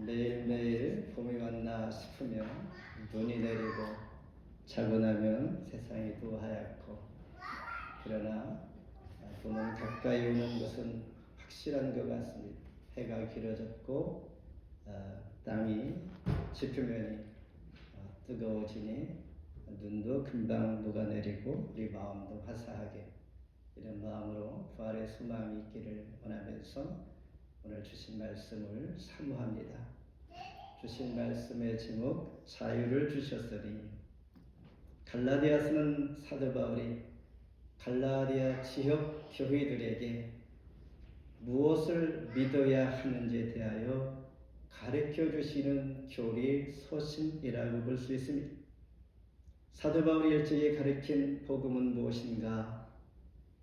매일매일 봄이 왔나 싶으면 눈이 내리고 자고 나면 세상이 또 하얗고, 그러나 봄은 가까이 오는 것은 확실한 것 같습니다. 해가 길어졌고 땅이 지표면이 뜨거워지니 눈도 금방 녹아내리고 우리 마음도 화사하게, 이런 마음으로 부활의 소망이 있기를 원하면서 오늘 주신 말씀을 사모합니다. 주신 말씀의 제목, 자유를 주셨으니. 갈라디아서는 사도 바울이 갈라디아 지역 교회들에게 무엇을 믿어야 하는지에 대하여 가르쳐 주시는 교리 서신이라고 볼 수 있습니다. 사도 바울이 일찍이 가르친 복음은 무엇인가?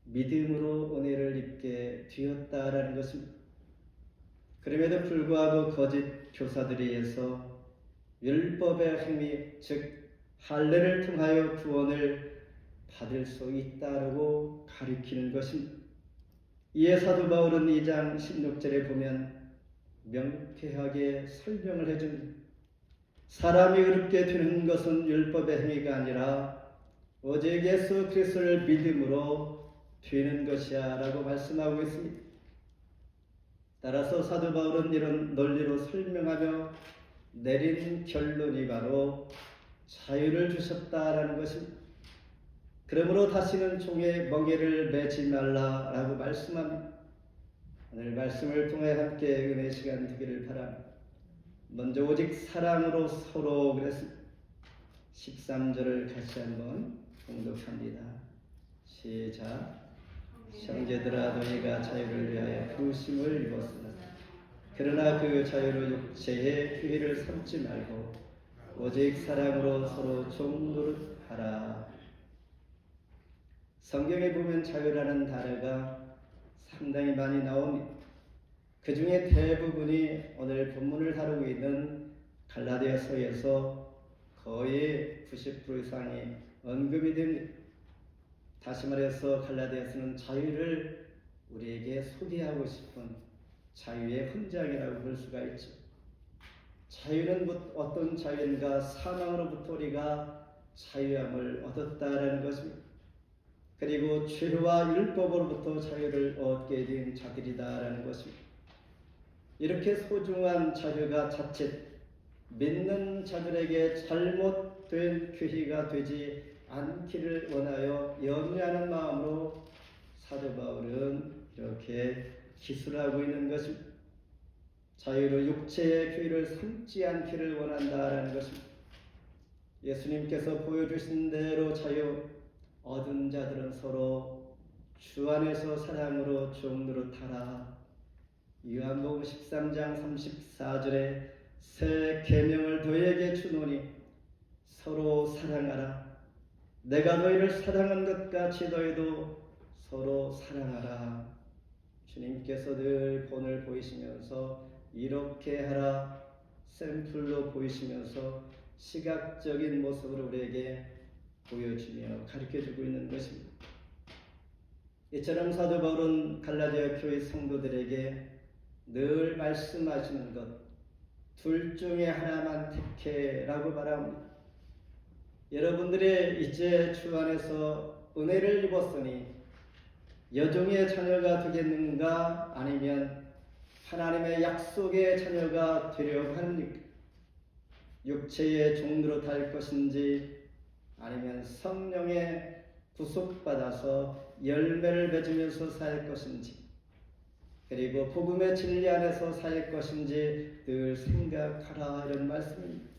믿음으로 은혜를 입게 되었다라는 것입니다. 그럼에도 불구하고 거짓 교사들에 의해서 율법의 행위, 즉 할례를 통하여 구원을 받을 수 있다고 가르치는 것입니다. 이에 사도 바울은 2장 16절에 보면 명쾌하게 설명을 해줍니다. 사람이 의롭게 되는 것은 율법의 행위가 아니라 오직 예수 그리스도를 믿음으로 되는 것이야 라고 말씀하고 있습니다. 따라서 사도 바울은 이런 논리로 설명하며 내린 결론이 바로 자유를 주셨다라는 것입니다. 그러므로 다시는 종의 멍에를 매지 말라라고 말씀합니다. 오늘 말씀을 통해 함께 은혜 시간 되기를 바랍니다. 먼저 오직 사랑으로 서로 그랬습니다. 13절을 같이 한번 봉독합니다. 시작. 형제들아, 너희가 자유를 위하여 부르심을 입었으나 그러나 그 자유를 육체의 휴일을 삼지 말고 오직 사랑으로 서로 종노릇하라. 성경에 보면 자유라는 단어가 상당히 많이 나옵니다. 그 중에 대부분이 오늘 본문을 다루고 있는 갈라디아서에서 거의 90% 이상이 언급이 됩니다. 다시 말해서 갈라디아서는 자유를 우리에게 소개하고 싶은 자유의 훈장이라고 볼 수가 있죠. 자유는 어떤 자유인가? 사망으로부터 우리가 자유함을 얻었다라는 것입니다. 그리고 죄와 율법으로부터 자유를 얻게 된 자들이다라는 것입니다. 이렇게 소중한 자유가 자칫 믿는 자들에게 잘못된 교희가 되지 않기를 원하여 염려하는 마음으로 사도 바울은 이렇게 기술하고 있는 것입니다. 자유를 육체의 교회를 삼지 않기를 원한다라는 것입니다. 예수님께서 보여주신 대로 자유 얻은 자들은 서로 주 안에서 사랑으로 종노릇하라. 요한복음 13장 34절에 새 계명을 너희에게 주노니 서로 사랑하라. 내가 너희를 사랑한 것 같이 너희도 서로 사랑하라. 주님께서 늘 본을 보이시면서 이렇게 하라 샘플로 보이시면서 시각적인 모습으로 우리에게 보여주며 가르쳐주고 있는 것입니다. 이처럼 사도 바울은 갈라디아 교회 성도들에게 늘 말씀하시는 것, 둘 중에 하나만 택해라고 말합니다. 여러분들이 이제 주 안에서 은혜를 입었으니 여종의 자녀가 되겠는가? 아니면 하나님의 약속의 자녀가 되려고 합니까? 육체의 종으로 달 것인지 아니면 성령의 구속받아서 열매를 맺으면서 살 것인지, 그리고 복음의 진리 안에서 살 것인지 늘 생각하라, 이런 말씀입니다.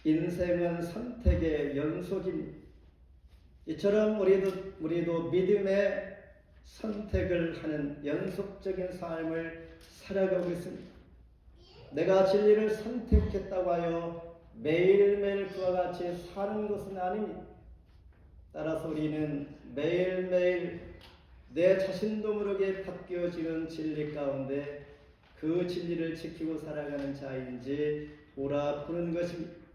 인생은 선택의 연속입니다. 이처럼 우리도 믿음의 선택을 하는 연속적인 삶을 살아가고 있습니다. 내가 진리를 선택했다고 하여 매일매일 그와 같이 사는 것은 아닙니다. 따라서 우리는 매일매일 내 자신도 모르게 바뀌어지는 진리 가운데 그 진리를 지키고 살아가는 자인지 돌아보는 것입니다.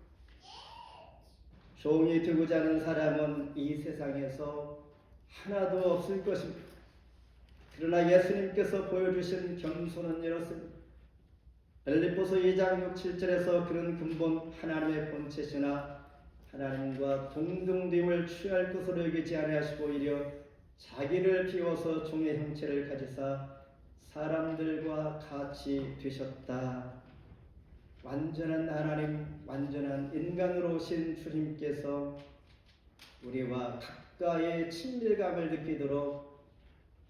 종이 되고자 하는 사람은 이 세상에서 하나도 없을 것입니다. 그러나 예수님께서 보여주신 겸손은 이렇습니다. 빌립보서 2장 6, 7절에서 그런 근본 하나님의 본체시나 하나님과 동등됨을 취할 것으로 여기지 아니하시고 오히려 자기를 비워서 종의 형체를 가지사 사람들과 같이 되셨다. 완전한 하나님, 완전한 인간으로 오신 주님께서 우리와 가까이 친밀감을 느끼도록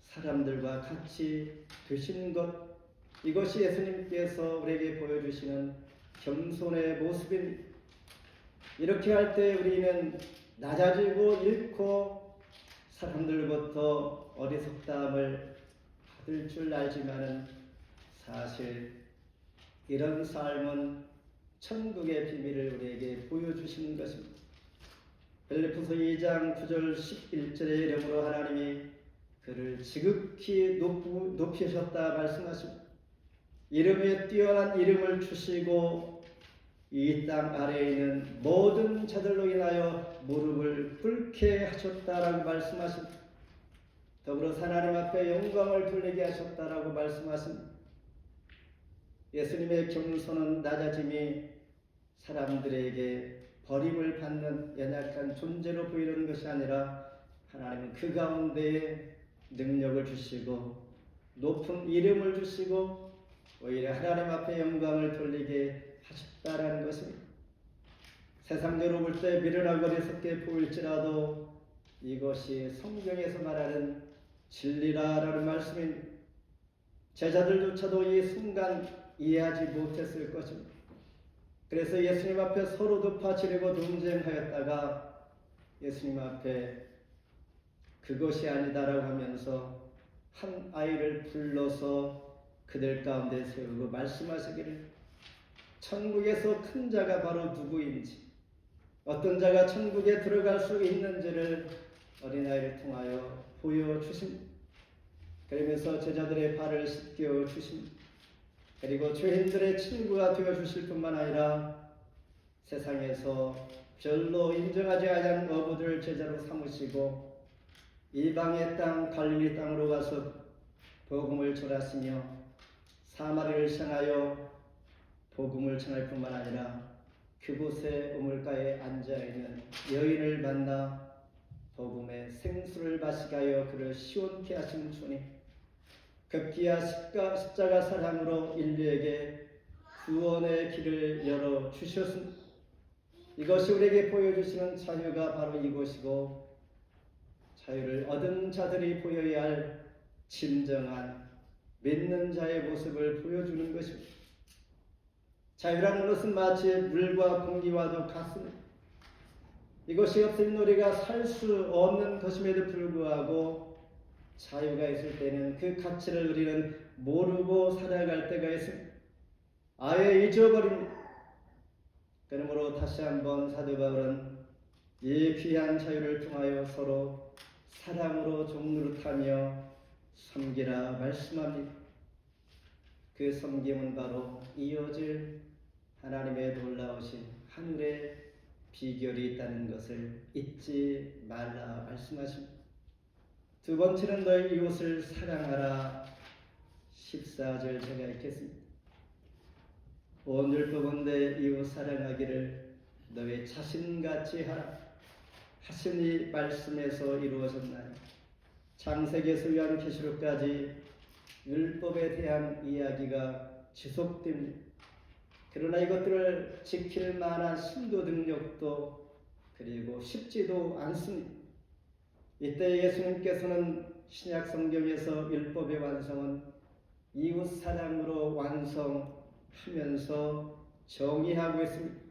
사람들과 같이 되신 것, 이것이 예수님께서 우리에게 보여주시는 겸손의 모습입니다. 이렇게 할 때 우리는 낮아지고 잃고 사람들로부터 어리석다함을 받을 줄 알지만은 사실 이런 삶은 천국의 비밀을 우리에게 보여주시는 것입니다. 빌립보서 2장 9절 11절의 이름으로 하나님이 그를 지극히 높이셨다 말씀하십니다. 이름에 뛰어난 이름을 주시고 이 땅 아래에 있는 모든 자들로 인하여 무릎을 꿇게 하셨다라고 말씀하십니다. 더불어 하나님 앞에 영광을 돌리게 하셨다라고 말씀하십니다. 예수님의 겸손은 낮아짐이 사람들에게 버림을 받는 연약한 존재로 보이는 것이 아니라 하나님은 그 가운데에 능력을 주시고 높은 이름을 주시고 오히려 하나님 앞에 영광을 돌리게 하셨다라는 것입니다. 세상적으로 볼 때 미련하고 어리석게 보일지라도 이것이 성경에서 말하는 진리라라는 말씀입니다. 제자들조차도 이 순간 이해하지 못했을 것입니다. 그래서 예수님 앞에 서로 덮어지려고 논쟁하였다가 예수님 앞에 그것이 아니다라고 하면서 한 아이를 불러서 그들 가운데 세우고 말씀하시기를 천국에서 큰 자가 바로 누구인지 어떤 자가 천국에 들어갈 수 있는지를 어린아이를 통하여 보여주십니다. 그러면서 제자들의 발을 씻겨 주십니다. 그리고 죄인들의 친구가 되어주실 뿐만 아니라 세상에서 별로 인정하지 않은 어부들을 제자로 삼으시고 이방의 땅 갈릴리 땅으로 가서 복음을 전하시며 사마리아를 향하여 복음을 전할 뿐만 아니라 그곳에 우물가에 앉아있는 여인을 만나 복음의 생수를 마시게 하여 그를 시원케 하신 주님, 급기야 십자가 사랑으로 인류에게 구원의 길을 열어주셨습니다. 이것이 우리에게 보여주시는 자유가 바로 이것이고 자유를 얻은 자들이 보여야 할 진정한 믿는 자의 모습을 보여주는 것입니다. 자유라는 것은 마치 물과 공기와도 같습니다. 이것이 없으면 우리가 살 수 없는 것임에도 불구하고 자유가 있을 때는 그 가치를 우리는 모르고 살아갈 때가 있습니다. 아예 잊어버립니다. 그러므로 다시 한번 사도 바울은 이 귀한 자유를 통하여 서로 사랑으로 종노릇하며 섬기라 말씀합니다. 그 섬김은 바로 이어질 하나님의 놀라우신 하늘의 비결이 있다는 것을 잊지 말라 말씀하십니다. 두 번째는 너희 이웃을 사랑하라. 14절 제가 읽겠습니다. 온 율법은 내 이웃 사랑하기를 너희 자신같이 하라 하신 이 말씀에서 이루어졌나니 창세기에서 요한계시록까지 율법에 대한 이야기가 지속됩니다. 그러나 이것들을 지킬 만한 신도 능력도 그리고 쉽지도 않습니다. 이때 예수님께서는 신약 성경에서 율법의 완성은 이웃 사랑으로 완성하면서 정의하고 있습니다.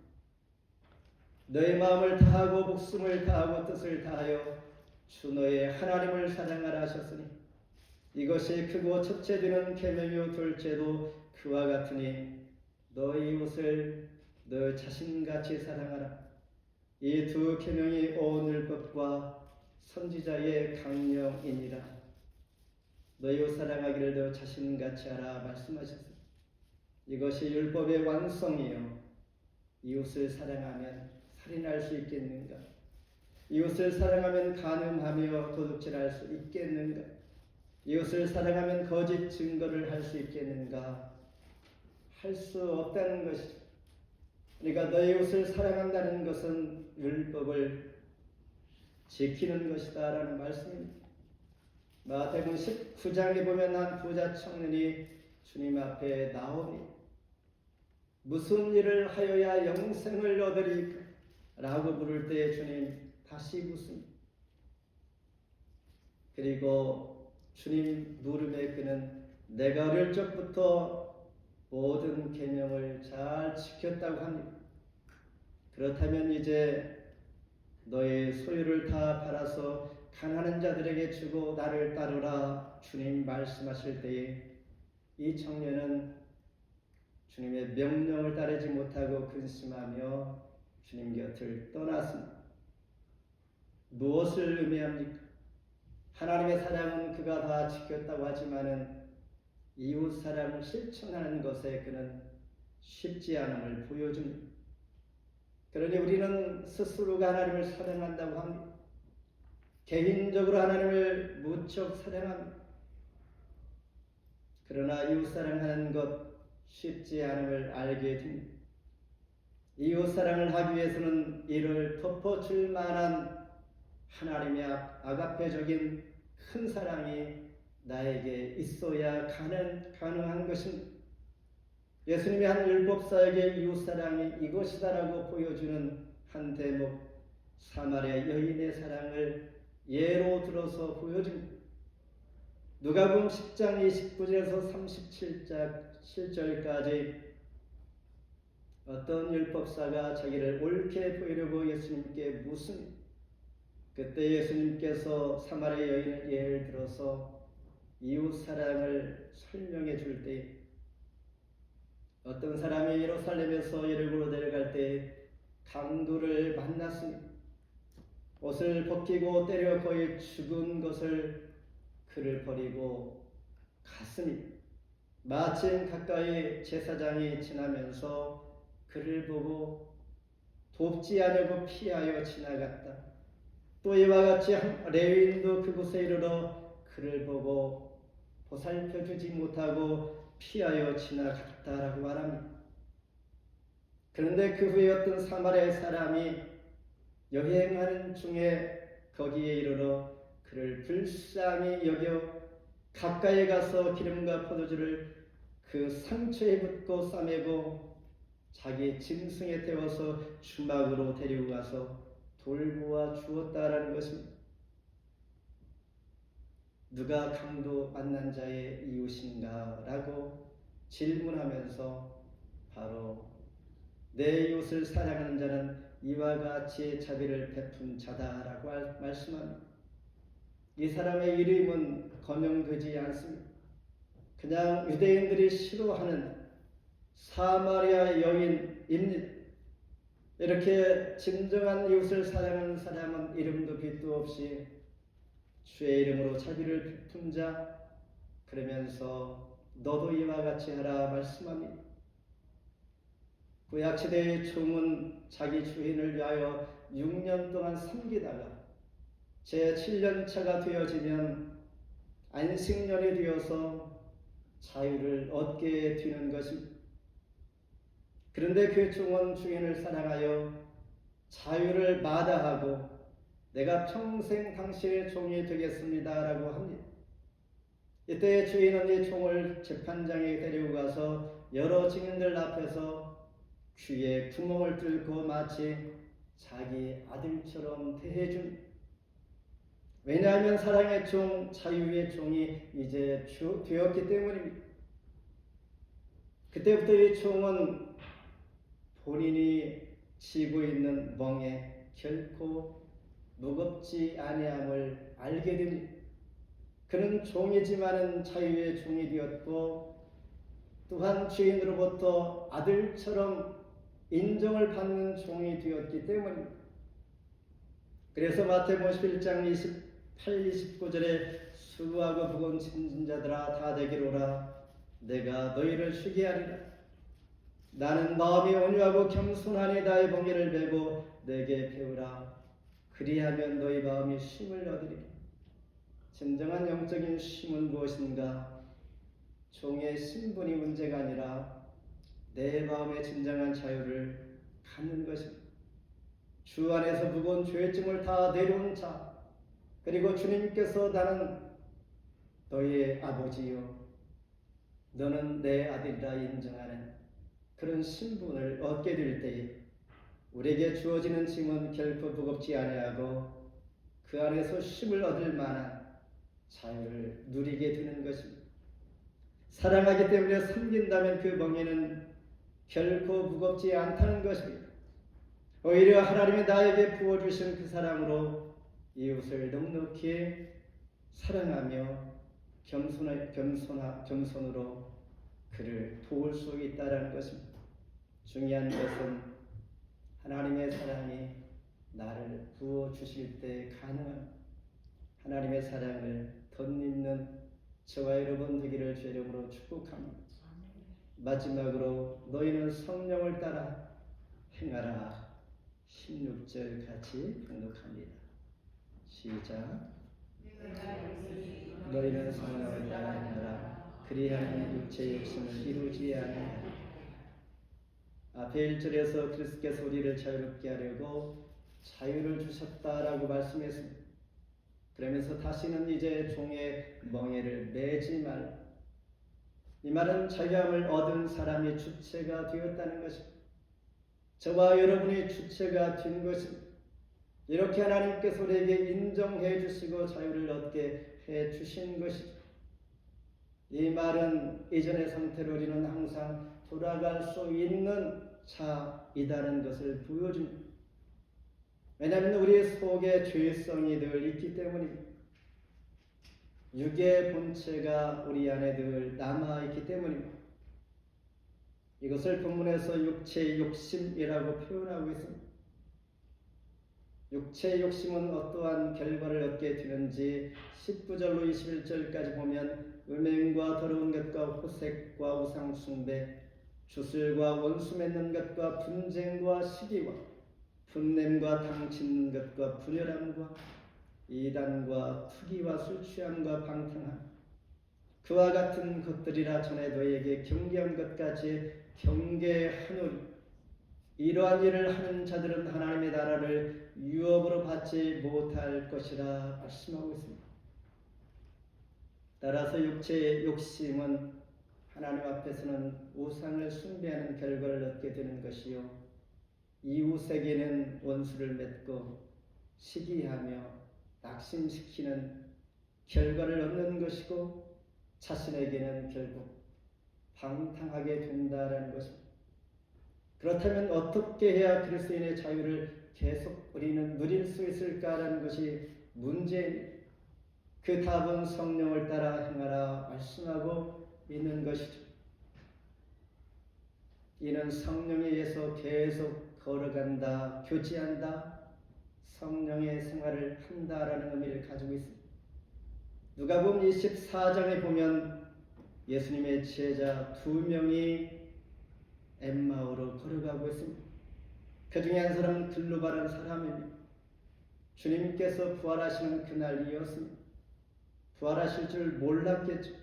너의 마음을 다하고 목숨을 다하고 뜻을 다하여 주 너의 하나님을 사랑하라 하셨으니 이것이 크고 첫째 되는 계명이요 둘째도 그와 같으니 너의 이웃을 너 자신같이 사랑하라. 이 두 계명이 온 율법과 선지자의 강령이니라. 너희 이웃 사랑하기를 너 자신같이 하라 말씀하셨습니다. 이것이 율법의 완성이요. 이웃을 사랑하면 살인할 수 있겠는가? 이웃을 사랑하면 간음하며 도둑질할 수 있겠는가? 이웃을 사랑하면 거짓 증거를 할 수 있겠는가? 할 수 없다는 것이죠. 그러니까 너의 이웃을 사랑한다는 것은 율법을 지키는 것이다 라는 말씀입니다. 마태복음 19장에 보면 한 부자 청년이 주님 앞에 나오니 무슨 일을 하여야 영생을 얻으리까? 라고 물을 때 주님 다시 묻습니다. 그리고 주님 물음에 그는 내가 어릴 적부터 모든 계명을 잘 지켰다고 합니다. 그렇다면 이제 너의 소유를 다 팔아서 가난한 자들에게 주고 나를 따르라 주님 말씀하실 때에 이 청년은 주님의 명령을 따르지 못하고 근심하며 주님 곁을 떠났습니다. 무엇을 의미합니까? 하나님의 사랑은 그가 다 지켰다고 하지만은 이웃 사랑을 실천하는 것에 그는 쉽지 않음을 보여줍니다. 그러니 우리는 스스로가 하나님을 사랑한다고 합니다. 개인적으로 하나님을 무척 사랑합니다. 그러나 이웃 사랑하는 것 쉽지 않음을 알게 됩니다. 이웃 사랑을 하기 위해서는 이를 덮어줄 만한 하나님의 아가페적인 큰 사랑이 나에게 있어야 가능한 것입니다. 예수님이 한 율법사에게 이웃 사랑이 이것이다라고 보여주는 한 대목, 사마리아 여인의 사랑을 예로 들어서 보여줍니다. 누가복음 10장 29절에서 37절까지 어떤 율법사가 자기를 옳게 보이려고 예수님께 묻습니다. 그때 예수님께서 사마리아 여인을 예를 들어서 이웃 사랑을 설명해 줄 때 어떤 사람이 예루살렘에서 예루살렘으로 내려갈 때 강도를 만났습니다. 옷을 벗기고 때려 거의 죽은 것을 그를 버리고 갔습니다. 마침 가까이 제사장이 지나면서 그를 보고 돕지 않으려고 피하여 지나갔다. 또 이와 같이 레위인도 그곳에 이르러 그를 보고 보살펴주지 못하고 피하여 지나갔다라고 말합니다. 그런데 그 후에 어떤 사마리아 사람이 여행하는 중에 거기에 이르러 그를 불쌍히 여겨 가까이 가서 기름과 포도주를 그 상처에 붓고 싸매고 자기 짐승에 태워서 주막으로 데리고 가서 돌보아 주었다라는 것입니다. 누가 강도 만난 자의 이웃인가? 라고 질문하면서 바로 내 이웃을 사랑하는 자는 이와 같이 자비를 베푼 자다라고 말씀합니다. 이 사람의 이름은 거명되지 않습니다. 그냥 유대인들이 싫어하는 사마리아 여인입니다. 이렇게 진정한 이웃을 사랑하는 사람은 이름도 빛도 없이 주의 이름으로 자비를 베푼 자, 그러면서 너도 이와 같이 하라 말씀합니다. 구약시대의 종은 자기 주인을 위하여 6년 동안 섬기다가 제7년차가 되어지면 안식년이 되어서 자유를 얻게 되는 것입니다. 그런데 그 종은 주인을 사랑하여 자유를 마다하고 내가 평생 당신의 종이 되겠습니다 라고 합니다. 이때 주인은 이 종을 재판장에 데리고 가서 여러 증인들 앞에서 귀에 구멍을 뚫고 마치 자기 아들처럼 대해줍니다. 왜냐하면 사랑의 종, 자유의 종이 이제 되었기 때문입니다. 그때부터 이 종은 본인이 지고 있는 멍에 결코 무겁지 아니함을 알게 됩니다. 그는 종이지만은 자유의 종이 되었고 또한 주인으로부터 아들처럼 인정을 받는 종이 되었기 때문입니다. 그래서 마태복음 11장 28, 29절에 수고하고 무거운 짐진 자들아 다 내게로라 내가 너희를 쉬게 하리라. 나는 마음이 온유하고 겸손하니 나의 멍에를 메고 내게 배우라. 그리하면 너희 마음이 쉼을 얻으리라. 진정한 영적인 쉼은 무엇인가? 종의 신분이 문제가 아니라 내 마음의 진정한 자유를 갖는 것입니다. 주 안에서 무거운 죄증을 다 내려온 자, 그리고 주님께서 나는 너의 아버지요 너는 내 아들이라 인정하는 그런 신분을 얻게 될 때에 우리에게 주어지는 짐은 결코 무겁지 아니하고 그 안에서 쉼을 얻을 만한 자유를 누리게 되는 것입니다. 사랑하기 때문에 섬긴다면 그 멍에는 결코 무겁지 않다는 것입니다. 오히려 하나님이 나에게 부어주신 그 사랑으로 이웃을 넉넉히 사랑하며 겸손으로 그를 도울 수 있다는 것입니다. 중요한 것은 하나님의 사랑이 나를 부어주실 때 가능한 하나님의 사랑을 덧입는 저와 여러분 되기를 주의 이름으로 축복합니다. 마지막으로 너희는 성령을 따라 행하라. 16절 같이 봉독합니다. 시작. 너희는 성령을 따라 행하라. 그리하면 육체의 욕심을 이루지 아니하리라. 앞에 1절에서 그리스도께서 우리를 자유롭게 하려고 자유를 주셨다라고 말씀했습니다. 그러면서 다시는 이제 종의 멍에를 매지 말라. 이 말은 자유함을 얻은 사람이 주체가 되었다는 것입니다. 저와 여러분이 주체가 된 것입니다. 이렇게 하나님께서 우리에게 인정해 주시고 자유를 얻게 해 주신 것이죠. 이 말은 이전의 상태로 우리는 항상 돌아갈 수 있는 자이다는 것을 보여줍니다. 왜냐하면 우리 속에 죄성이 늘 있기 때문입니다. 육의 본체가 우리 안에 늘 남아있기 때문입니다. 이것을 본문에서 육체의 욕심이라고 표현하고 있습니다. 육체의 욕심은 어떠한 결과를 얻게 되는지 19절로 21절까지 보면 음행과 더러운 것과 호색과 우상숭배, 주술과 원수 맺는 것과 분쟁과 시기와 분냄과 당치는 것과 분열함과 이단과 투기와 술취함과 방탕함, 그와 같은 것들이라 전에 너희에게 경계한 것까지 경계하노니 이러한 일을 하는 자들은 하나님의 나라를 유업으로 받지 못할 것이라 말씀하고 있습니다. 따라서 육체의 욕심은 하나님 앞에서는 우상을 숭배하는 결과를 얻게 되는 것이요, 이웃에게는 원수를 맺고 시기하며 낙심시키는 결과를 얻는 것이고 자신에게는 결국 방탕하게 된다라는 것입니다. 그렇다면 어떻게 해야 그리스도인의 자유를 계속 우리는 누릴 수 있을까라는 것이 문제입니다. 그 답은 성령을 따라 행하라 말씀하고 있는 것이죠. 이는 성령에 의해서 계속 걸어간다, 교제한다, 성령의 생활을 한다라는 의미를 가지고 있습니다. 누가복음 24장에 보면 예수님의 제자 2명이 엠마오로 걸어가고 있습니다. 그 중에 한 사람은 글로 바른 사람입니다. 주님께서 부활하시는 그날이었습니다. 부활하실 줄 몰랐겠죠.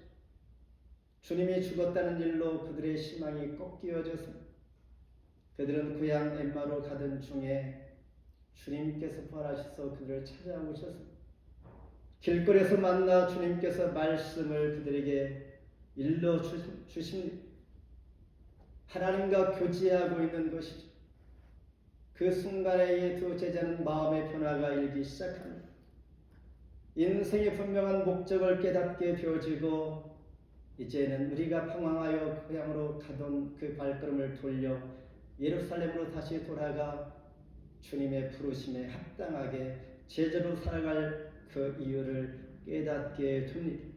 주님이 죽었다는 일로 그들의 희망이 꺾여졌습니다. 그들은 고향 엠마로 가던 중에 주님께서 부활하셔서 그들을 찾아오셨습니다. 길거리에서 만나 주님께서 말씀을 그들에게 일러주십니다. 하나님과 교제하고 있는 것이죠. 그 순간에 이 두 제자는 마음의 변화가 일기 시작합니다. 인생의 분명한 목적을 깨닫게 되어지고 이제는 우리가 방황하여 고향으로 가던 그 발걸음을 돌려 예루살렘으로 다시 돌아가 주님의 부르심에 합당하게 제자로 살아갈 그 이유를 깨닫게 됩니다.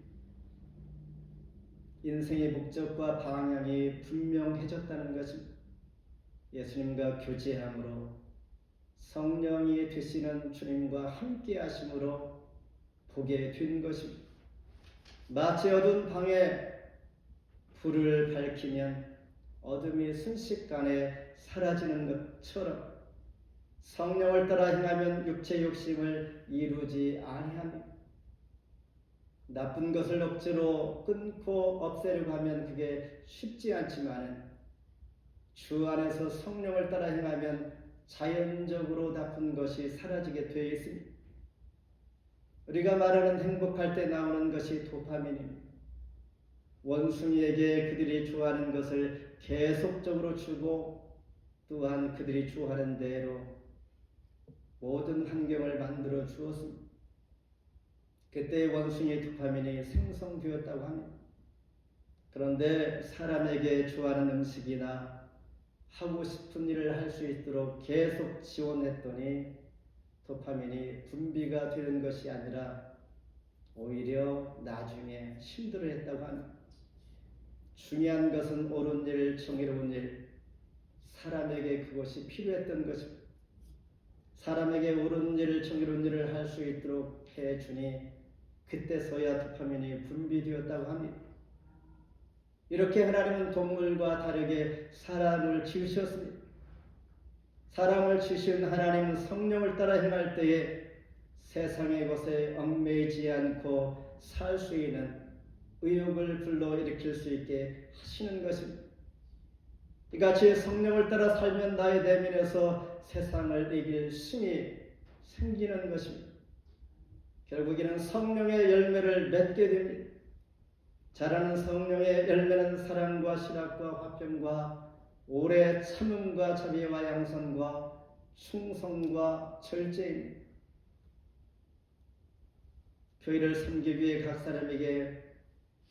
인생의 목적과 방향이 분명해졌다는 것입니다. 예수님과 교제함으로 성령이 되시는 주님과 함께 하심으로 보게 된 것입니다. 마치 어두운 방에 불을 밝히면 어둠이 순식간에 사라지는 것처럼 성령을 따라 행하면 육체 욕심을 이루지 아니하며 나쁜 것을 억지로 끊고 없애려고 하면 그게 쉽지 않지만 주 안에서 성령을 따라 행하면 자연적으로 나쁜 것이 사라지게 되어 있습니다. 우리가 말하는 행복할 때 나오는 것이 도파민입니다. 원숭이에게 그들이 좋아하는 것을 계속적으로 주고 또한 그들이 좋아하는 대로 모든 환경을 만들어 주었습니다. 그때 원숭이의 도파민이 생성되었다고 합니다. 그런데 사람에게 좋아하는 음식이나 하고 싶은 일을 할 수 있도록 계속 지원했더니 도파민이 분비가 되는 것이 아니라 오히려 나중에 힘들어했다고 합니다. 중요한 것은 옳은 일, 정의로운 일, 사람에게 그것이 필요했던 것입니다. 사람에게 옳은 일, 정의로운 일을 할 수 있도록 해주니 그때서야 도파민이 분비되었다고 합니다. 이렇게 하나님은 동물과 다르게 사람을 지으셨습니다. 사람을 지으신 하나님은 성령을 따라 행할 때에 세상의 것에 얽매이지 않고 살 수 있는 의욕을 불러일으킬 수 있게 하시는 것입니다. 이같이 성령을 따라 살면 나의 내면에서 세상을 이길 힘이 생기는 것입니다. 결국에는 성령의 열매를 맺게 됩니다. 자라는 성령의 열매는 사랑과 신학과 화평과 오래 참음과 자비와 양선과 충성과 절제입니다. 교회를 섬기기 위해 각 사람에게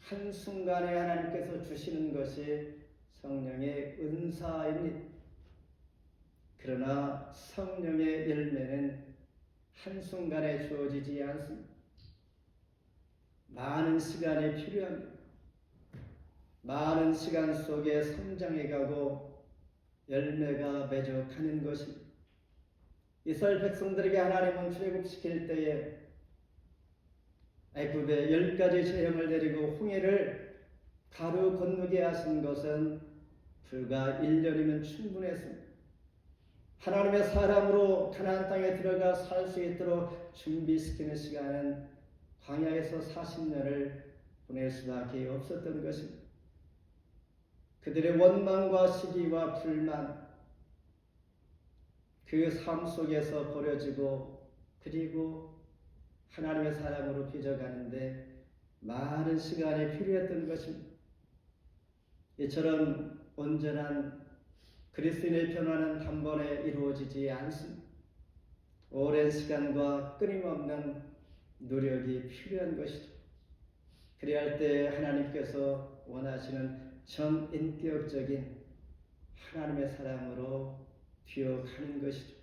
한순간에 하나님께서 주시는 것이 성령의 은사입니다. 그러나 성령의 열매는 한순간에 주어지지 않습니다. 많은 시간이 필요합니다. 많은 시간 속에 성장해가고 열매가 맺어 가는 것입니다. 이스라엘 백성들에게 하나님은 출애굽시킬 때에 애굽에 10가지 재앙을 내리고 홍해를 가루 건너게 하신 것은 불과 1년이면 충분했습니다. 하나님의 사람으로 가나안 땅에 들어가 살 수 있도록 준비시키는 시간은 광야에서 40년을 보낼 수밖에 없었던 것입니다. 그들의 원망과 시기와 불만, 그 삶 속에서 버려지고 그리고 하나님의 사람으로 빚어가는데 많은 시간이 필요했던 것입니다. 이처럼 온전한 그리스도인의 변화는 한 번에 이루어지지 않습니다. 오랜 시간과 끊임없는 노력이 필요한 것이죠. 그래야 할 때 하나님께서 원하시는 전인격적인 하나님의 사람으로 되어가는 것이죠.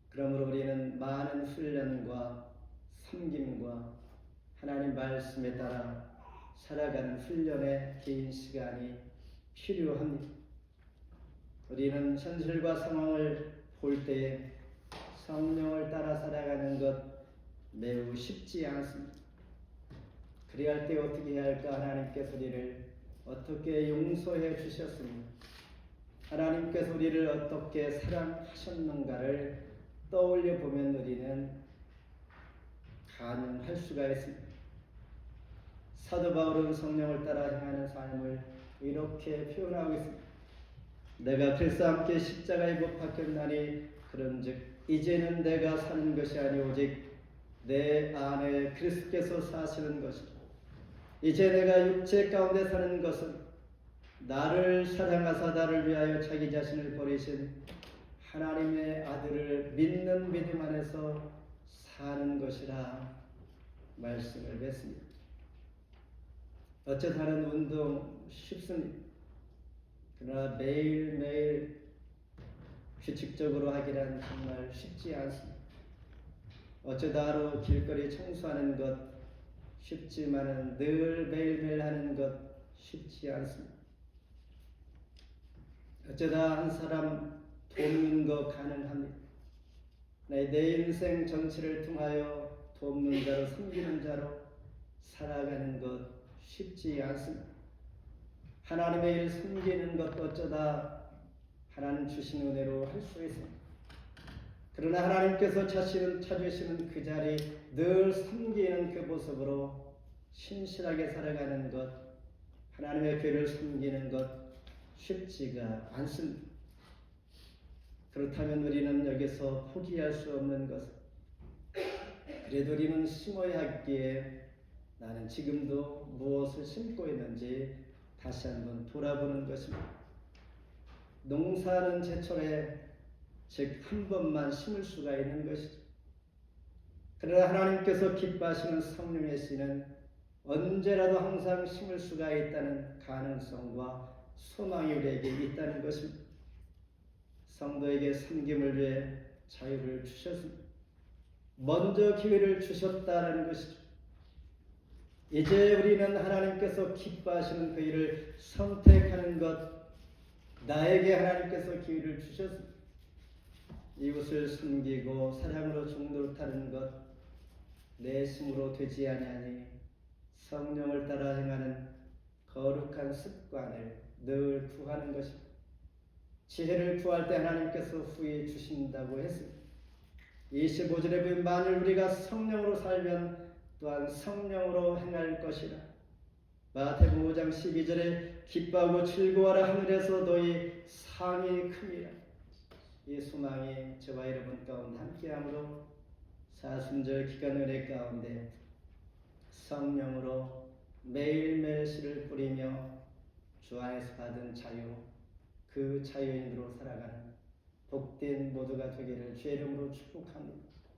그러므로 우리는 많은 훈련과 섬김과 하나님 말씀에 따라 살아가는 훈련에 긴 시간이 필요합니다. 우리는 현실과 상황을 볼 때에 성령을 따라 살아가는 것 매우 쉽지 않습니다. 그래야 할 때 어떻게 해야 할까? 하나님께서 우리를 어떻게 용서해 주셨습니까? 하나님께서 우리를 어떻게 사랑하셨는가를 떠올려 보면 우리는 가능할 수가 있습니다. 사도 바울은 성령을 따라 행하는 삶을 이렇게 표현하고 있습니다. 내가 그리스도와 함께 십자가에 못 박혔나니 그런즉 이제는 내가 사는 것이 아니 오직 내 안에 그리스도께서 사시는 것이다. 이제 내가 육체 가운데 사는 것은 나를 사랑하사 나를 위하여 자기 자신을 버리신 하나님의 아들을 믿는 믿음 안에서 사는 것이라 말씀을 맺습니다. 어째 다른 운동 쉽습니다. 그러나 매일매일 규칙적으로 하기란 정말 쉽지 않습니다. 어쩌다 하루 길거리 청소하는 것 쉽지만은 늘 매일매일 하는 것 쉽지 않습니다. 어쩌다 한 사람 돕는 거 가능합니다. 내 인생 전체를 통하여 돕는 자로 섬기는 자로 살아가는 것 쉽지 않습니다. 하나님의 일 섬기는 것도 어쩌다 하나님 주신 은혜로 할 수 있습니다. 그러나 하나님께서 찾으시는 그 자리 늘 섬기는 그 모습으로 신실하게 살아가는 것, 하나님의 교회를 섬기는 것 쉽지가 않습니다. 그렇다면 우리는 여기서 포기할 수 없는 것은, 그래도 우리는 심어야 하기에 나는 지금도 무엇을 심고 있는지 다시 한번 돌아보는 것입니다. 농사는 제철에 즉 한 번만 심을 수가 있는 것이죠. 그러나 하나님께서 기뻐하시는 성령의 씨는 언제라도 항상 심을 수가 있다는 가능성과 소망이 우리에게 있다는 것입니다. 성도에게 섬김을 위해 자유를 주셨습니다. 먼저 기회를 주셨다는 것이죠. 이제 우리는 하나님께서 기뻐하시는 그 일을 선택하는 것, 나에게 하나님께서 기회를 주셨습니다. 이웃을 섬기고 사랑으로 종노릇하는 것, 내 힘으로 되지 아니하니 성령을 따라 행하는 거룩한 습관을 늘 구하는 것입니다. 지혜를 구할 때 하나님께서 후에 주신다고 했습니다. 25절에 보면 만일 우리가 성령으로 살면 또한 성령으로 행할 것이라. 마태복음 5장 12절에 기뻐하고 즐거워하라 하늘에서 너희 상이 큽니다. 이 소망이 저와 여러분 가운데 함께함으로 사순절 기간 은혜 가운데 성령으로 매일매일 씨를 뿌리며 주 안에서 받은 자유, 그 자유인으로 살아가는 복된 모두가 되기를 주의 이름으로 축복합니다.